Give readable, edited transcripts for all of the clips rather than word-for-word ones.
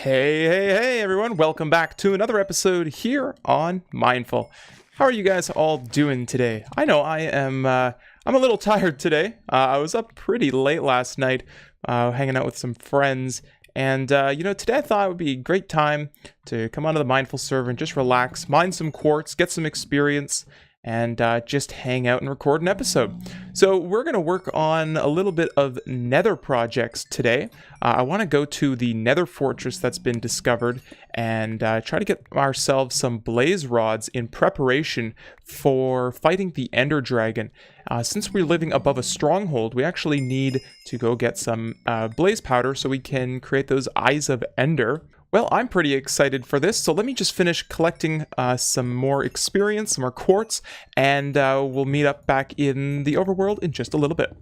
Hey everyone, welcome back to another episode here on Mindful. How are you guys all doing today? I know I'm a little tired today. I was up pretty late last night, hanging out with some friends, and today I thought it would be a great time to come onto the Mindful server and just relax, mine some quartz, get some experience, and just hang out and record an episode. So we're going to work on a little bit of nether projects today. I want to go to the nether fortress that's been discovered and try to get ourselves some blaze rods in preparation for fighting the ender dragon. Since we're living above a stronghold, we actually need to go get some blaze powder so we can create those eyes of ender. Well, I'm pretty excited for this, so let me just finish collecting some more experience, some more quartz, and we'll meet up back in the overworld in just a little bit.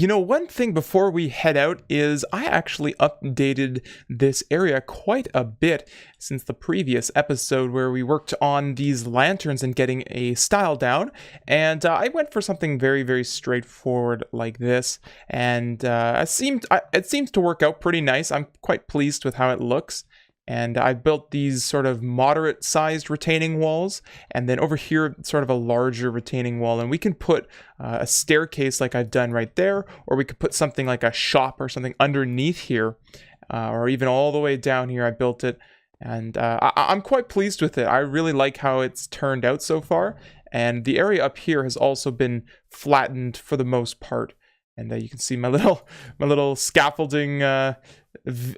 One thing before we head out is I actually updated this area quite a bit since the previous episode where we worked on these lanterns and getting a style down. And I went for something very, very straightforward like this. And it seems to work out pretty nice. I'm quite pleased with how it looks. And I built these sort of moderate-sized retaining walls, and then over here, sort of a larger retaining wall. And we can put a staircase like I've done right there, or we could put something like a shop or something underneath here, or even all the way down here. I built it, and I'm quite pleased with it. I really like how it's turned out so far, and the area up here has also been flattened for the most part. And you can see my little scaffolding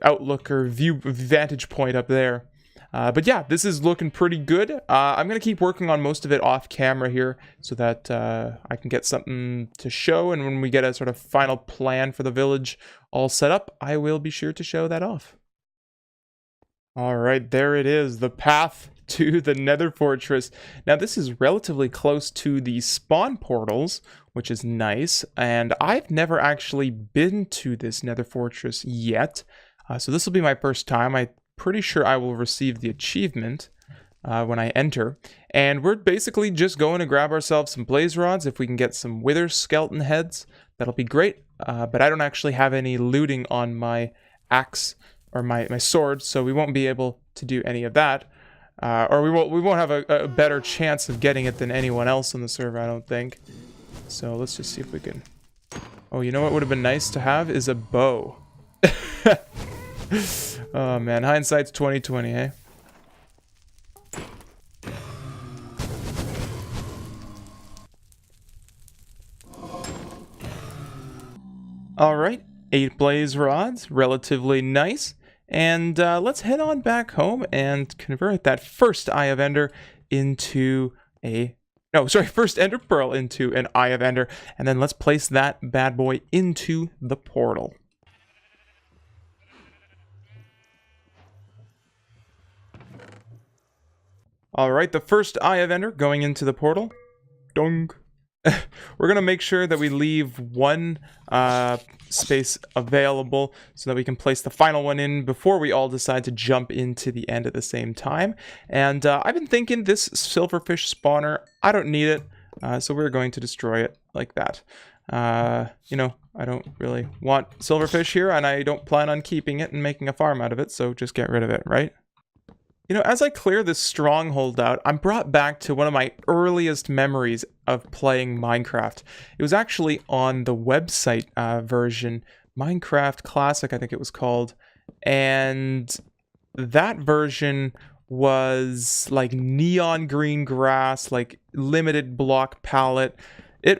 outlook or vantage point up there. But yeah, this is looking pretty good. I'm going to keep working on most of it off camera here so that I can get something to show. And when we get a sort of final plan for the village all set up, I will be sure to show that off. All right, there it is, the path to the nether fortress. Now this is relatively close to the spawn portals, which is nice, and I've never actually been to this nether fortress yet, so this will be my first time. I'm pretty sure I will receive the achievement when I enter, and we're basically just going to grab ourselves some blaze rods. If we can get some wither skeleton heads, that'll be great, but I don't actually have any looting on my axe or my sword, so we won't be able to do any of that. Or we won't have a better chance of getting it than anyone else on the server, I don't think. So let's just see if we can... Oh, you know what would have been nice to have is a bow. Oh man, hindsight's 20/20, eh? Alright, 8 blaze rods, relatively nice. And let's head on back home and convert that first Eye of Ender into a... No, sorry, first Ender Pearl into an Eye of Ender. And then let's place that bad boy into the portal. Alright, the first Eye of Ender going into the portal. Dong. We're going to make sure that we leave one space available so that we can place the final one in before we all decide to jump into the end at the same time. And I've been thinking this silverfish spawner, I don't need it, so we're going to destroy it like that. I don't really want silverfish here, and I don't plan on keeping it and making a farm out of it, so just get rid of it, right? As I clear this stronghold out, I'm brought back to one of my earliest memories of playing Minecraft. It was actually on the website version, Minecraft Classic, I think it was called. And that version was like neon green grass, like limited block palette. It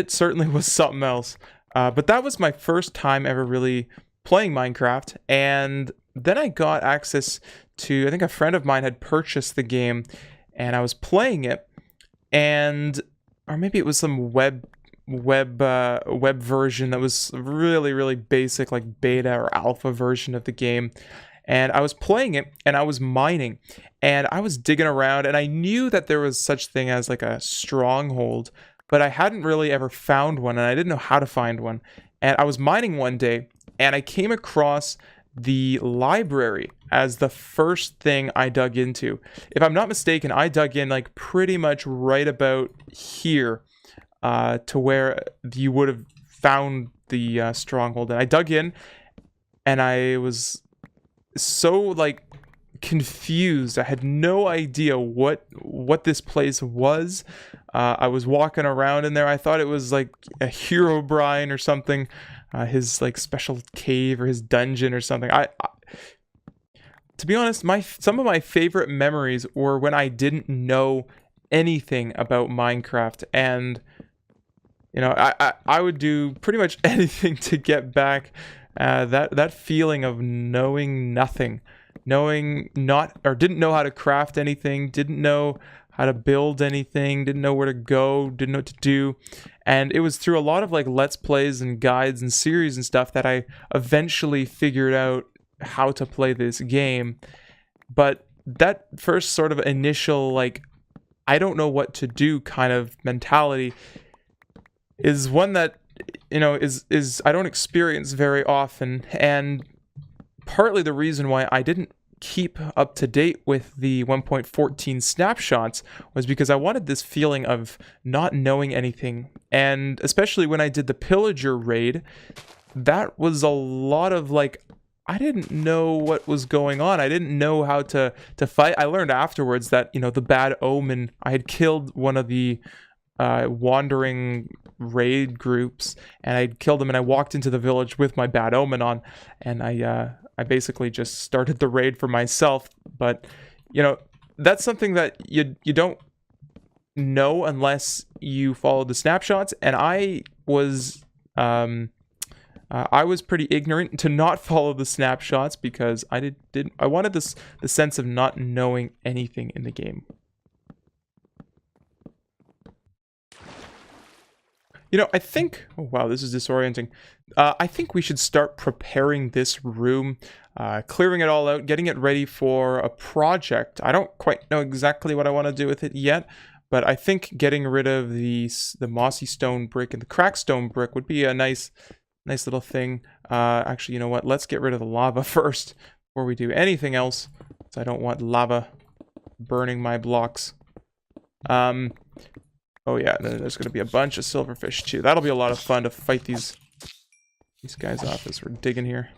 certainly was something else. But that was my first time ever really playing Minecraft. And then I got access to, I think a friend of mine had purchased the game, and I was playing it, or maybe it was some web version that was really basic, like beta or alpha version of the game. And I was playing it, and I was mining, and I was digging around, and I knew that there was such thing as like a stronghold, but I hadn't really ever found one, and I didn't know how to find one. And I was mining one day, and I came across the library as the first thing I dug into. If I'm not mistaken, I dug in like pretty much right about here. to where you would have found the stronghold. And I dug in, and I was so like confused. I had no idea what this place was. I was walking around in there. I thought it was like a Herobrine or something, his like special cave or his dungeon or something. To be honest, some of my favorite memories were when I didn't know anything about Minecraft, and you know, I would do pretty much anything to get back that feeling of knowing nothing, didn't know how to craft anything, didn't know how to build anything, didn't know where to go, didn't know what to do. And it was through a lot of like Let's Plays and guides and series and stuff that I eventually figured out how to play this game. But that first sort of initial like I don't know what to do kind of mentality is one that, you know, is I don't experience very often. And partly the reason why I didn't keep up to date with the 1.14 snapshots was because I wanted this feeling of not knowing anything. And especially when I did the pillager raid, that was a lot of like, I didn't know what was going on. I didn't know how to fight. I learned afterwards that, you know, the bad omen, I had killed one of the wandering raid groups, and I killed them, and I walked into the village with my bad omen on, and I basically just started the raid for myself. But you know, that's something that you don't know unless you follow the snapshots, and I was pretty ignorant to not follow the snapshots because I wanted the sense of not knowing anything in the game. You know, I think, oh wow, this is disorienting. I think we should start preparing this room, clearing it all out, getting it ready for a project. I don't quite know exactly what I want to do with it yet, but I think getting rid of the mossy stone brick and the cracked stone brick would be a nice little thing. Actually, you know what? Let's get rid of the lava first before we do anything else, because I don't want lava burning my blocks. Oh yeah, there's going to be a bunch of silverfish too. That'll be a lot of fun to fight these guys off as we're digging here.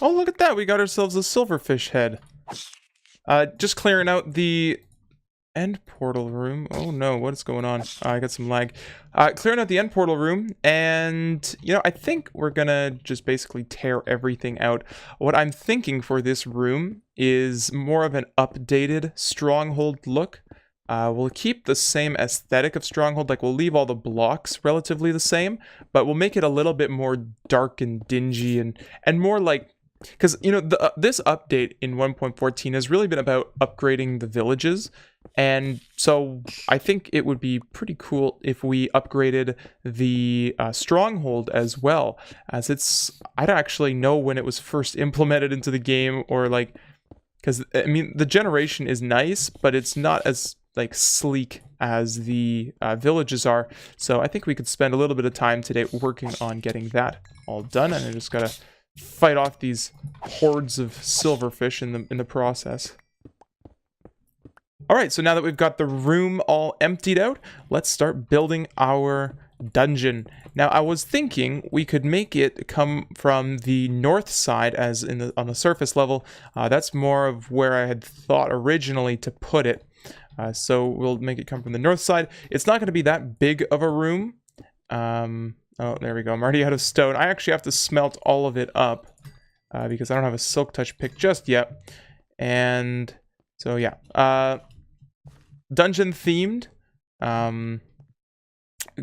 Oh, look at that. We got ourselves a silverfish head. Just clearing out the end portal room. Oh no, what is going on? I got some lag. Clearing out the end portal room, and you know, I think we're gonna just basically tear everything out. What I'm thinking for this room is more of an updated stronghold look. We'll keep the same aesthetic of stronghold, like we'll leave all the blocks relatively the same, but we'll make it a little bit more dark and dingy and more like, because, you know, this update in 1.14 has really been about upgrading the villages, and so I think it would be pretty cool if we upgraded the stronghold as well, as I don't actually know when it was first implemented into the game, or like, because, I mean, the generation is nice, but it's not as, like, sleek as the villages are, so I think we could spend a little bit of time today working on getting that all done, and I just gotta fight off these hordes of silverfish in the process. Alright, so now that we've got the room all emptied out, let's start building our dungeon. Now, I was thinking we could make it come from the north side, as on the surface level. That's more of where I had thought originally to put it. So we'll make it come from the north side. It's not going to be that big of a room. Oh, there we go. I'm already out of stone. I actually have to smelt all of it up because I don't have a silk touch pick just yet. And so, yeah. Dungeon themed.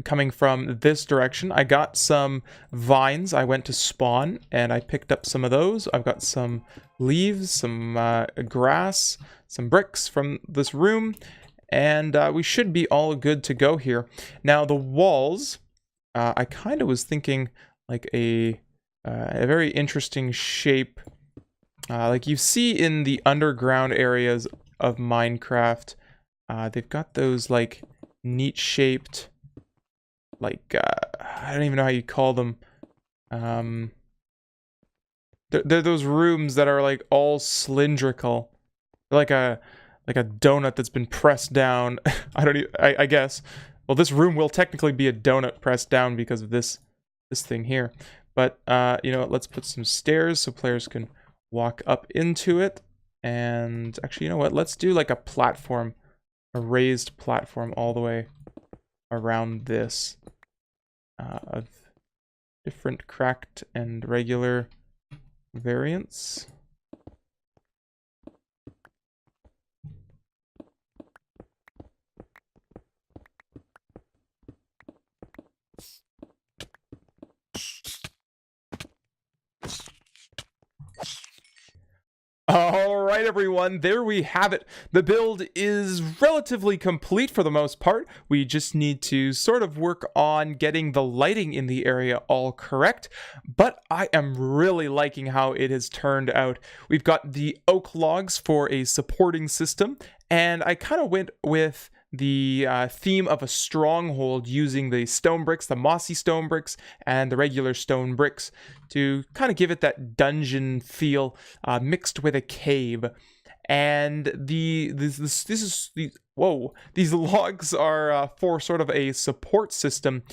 Coming from this direction. I got some vines. I went to spawn and I picked up some of those. I've got some leaves, some grass, some bricks from this room. And we should be all good to go here. Now, the walls... I kind of was thinking like a very interesting shape, like you see in the underground areas of Minecraft. They've got those like neat shaped, like I don't even know how you call them. They're those rooms that are like all cylindrical. They're like a donut that's been pressed down. I guess. Well, this room will technically be a donut pressed down because of this thing here. But you know what? Let's put some stairs so players can walk up into it. And actually, you know what? Let's do like a platform, a raised platform all the way around this, of different cracked and regular variants. Alright everyone, there we have it. The build is relatively complete for the most part. We just need to sort of work on getting the lighting in the area all correct, but I am really liking how it has turned out. We've got the oak logs for a supporting system, and I kind of went with the theme of a stronghold using the stone bricks, the mossy stone bricks, and the regular stone bricks to kind of give it that dungeon feel, mixed with a cave. And these logs are for sort of a support system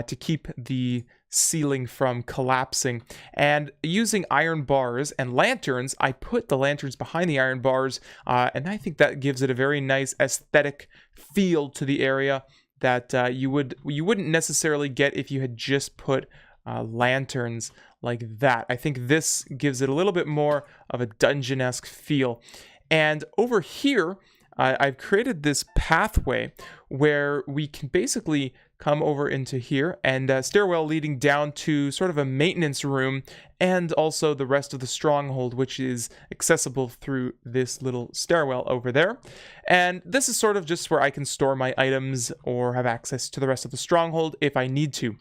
to keep the ceiling from collapsing. And using iron bars and lanterns, I put the lanterns behind the iron bars, and I think that gives it a very nice aesthetic feel to the area that you wouldn't necessarily get if you had just put lanterns like that. I think this gives it a little bit more of a dungeon-esque feel. And over here, I've created this pathway where we can basically come over into here, and a stairwell leading down to sort of a maintenance room, and also the rest of the stronghold, which is accessible through this little stairwell over there. And this is sort of just where I can store my items or have access to the rest of the stronghold if I need to.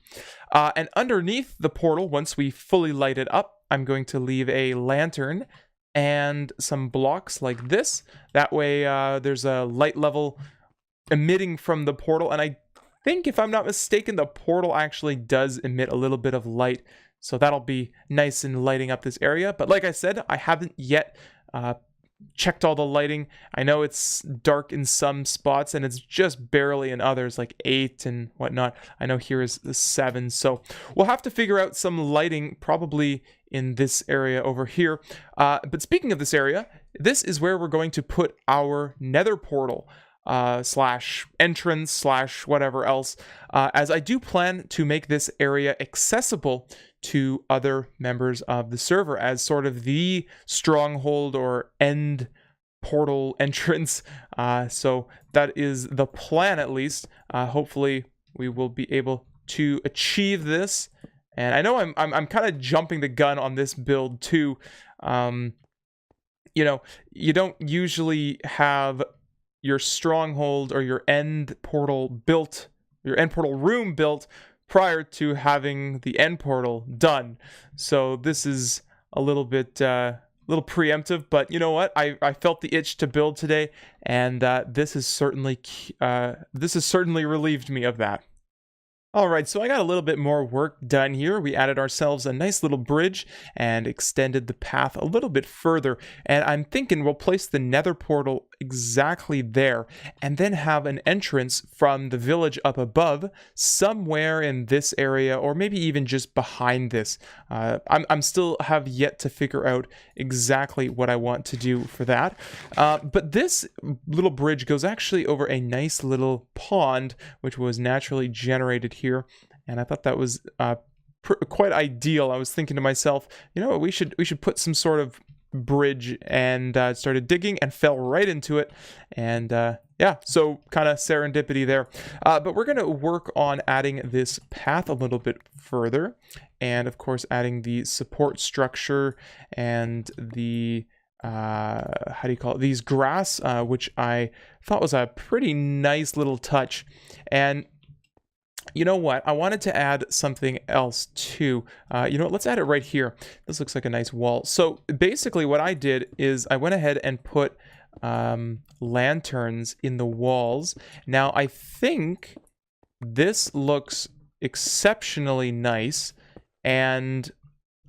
And underneath the portal, once we fully light it up, I'm going to leave a lantern and some blocks like this. That way there's a light level emitting from the portal, and I think, if I'm not mistaken, the portal actually does emit a little bit of light, so that'll be nice in lighting up this area. But like I said, I haven't yet checked all the lighting. I know it's dark in some spots and it's just barely in others, like 8 and whatnot. I know here is the 7, so we'll have to figure out some lighting probably in this area over here. But speaking of this area, this is where we're going to put our nether portal, slash entrance slash whatever else, as I do plan to make this area accessible to other members of the server as sort of the stronghold or end portal entrance. So that is the plan, at least. Hopefully we will be able to achieve this. And I know I'm kind of jumping the gun on this build too. You know, you don't usually have your stronghold or your end portal built, your end portal room built prior to having the end portal done. So this is a little bit little preemptive, but you know what? I felt the itch to build today, and this has certainly relieved me of that. Alright, so I got a little bit more work done here. We added ourselves a nice little bridge and extended the path a little bit further. And I'm thinking we'll place the nether portal exactly there and then have an entrance from the village up above somewhere in this area, or maybe even just behind this. I'm still have yet to figure out exactly what I want to do for that. But this little bridge goes actually over a nice little pond, which was naturally generated here. And I thought that was quite ideal. I was thinking to myself, you know, we should put some sort of bridge, and started digging and fell right into it. And yeah, so kind of serendipity there. But we're going to work on adding this path a little bit further, and of course adding the support structure and the how do you call it, these grass, which I thought was a pretty nice little touch. And you know what? I wanted to add something else too. You know what? Let's add it right here. This looks like a nice wall. So basically what I did is I went ahead and put lanterns in the walls. Now, I think this looks exceptionally nice, and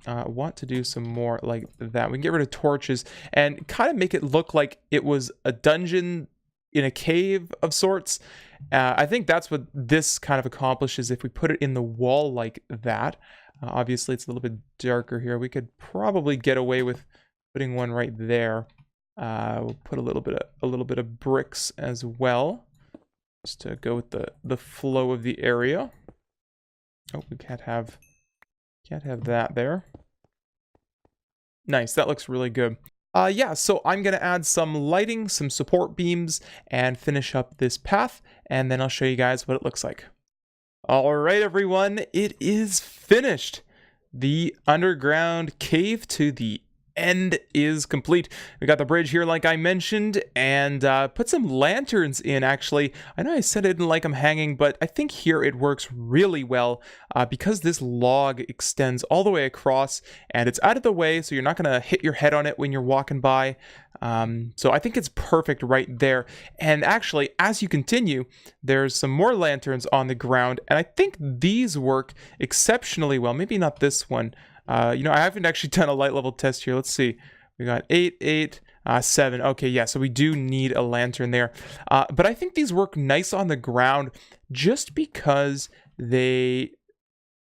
want to do some more like that. We can get rid of torches and kind of make it look like it was a dungeon in a cave of sorts. I think that's what this kind of accomplishes if we put it in the wall like that. Obviously, it's a little bit darker here. We could probably get away with putting one right there. We'll put a little bit of bricks as well, just to go with the flow of the area. Oh, we can't have that there. Nice, that looks really good. Yeah, so I'm gonna add some lighting, some support beams, and finish up this path, and then I'll show you guys what it looks like. All right, everyone, it is finished. The underground cave to the end is complete. We got the bridge here like I mentioned, and put some lanterns in. Actually, I know I said I didn't like them hanging, but I think here it works really well because this log extends all the way across and it's out of the way, so you're not gonna hit your head on it when you're walking by. So I think it's perfect right there. And actually, as you continue, there's some more lanterns on the ground, and I think these work exceptionally well. Maybe not this one. You know, I haven't actually done a light level test here. Let's see. We got 8, 8, 7. Okay, yeah, so we do need a lantern there. But I think these work nice on the ground just because they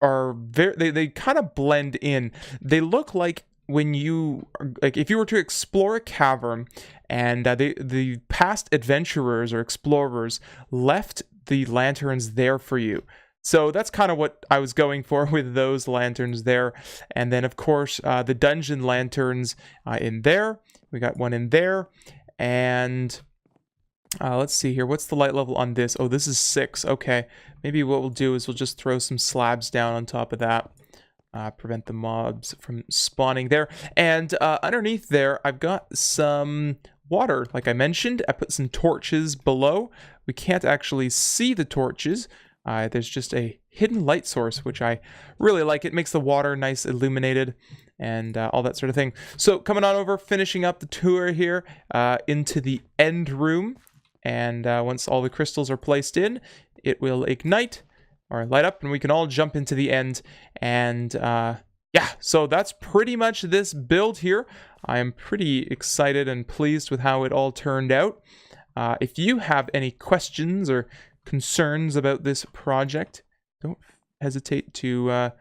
are they kind of blend in. They look like when you, like, if you were to explore a cavern and the past adventurers or explorers left the lanterns there for you. So that's kind of what I was going for with those lanterns there. And then, of course, the dungeon lanterns in there. We got one in there. And let's see here. What's the light level on this? Oh, this is 6. Okay. Maybe what we'll do is we'll just throw some slabs down on top of that. Prevent the mobs from spawning there. And underneath there, I've got some water. Like I mentioned, I put some torches below. We can't actually see the torches. There's just a hidden light source, which I really like. It makes the water nice illuminated and all that sort of thing. So coming on over, finishing up the tour here into the end room. And once all the crystals are placed in, it will ignite or light up and we can all jump into the end. And yeah, so that's pretty much this build here. I am pretty excited and pleased with how it all turned out. If you have any questions or concerns about this project, don't hesitate to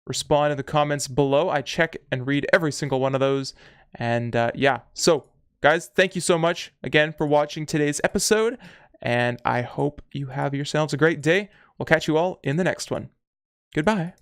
respond in the comments below. I check and read every single one of those. And yeah, so guys, thank you so much again for watching today's episode, and I hope you have yourselves a great day. We'll catch you all in the next one. Goodbye.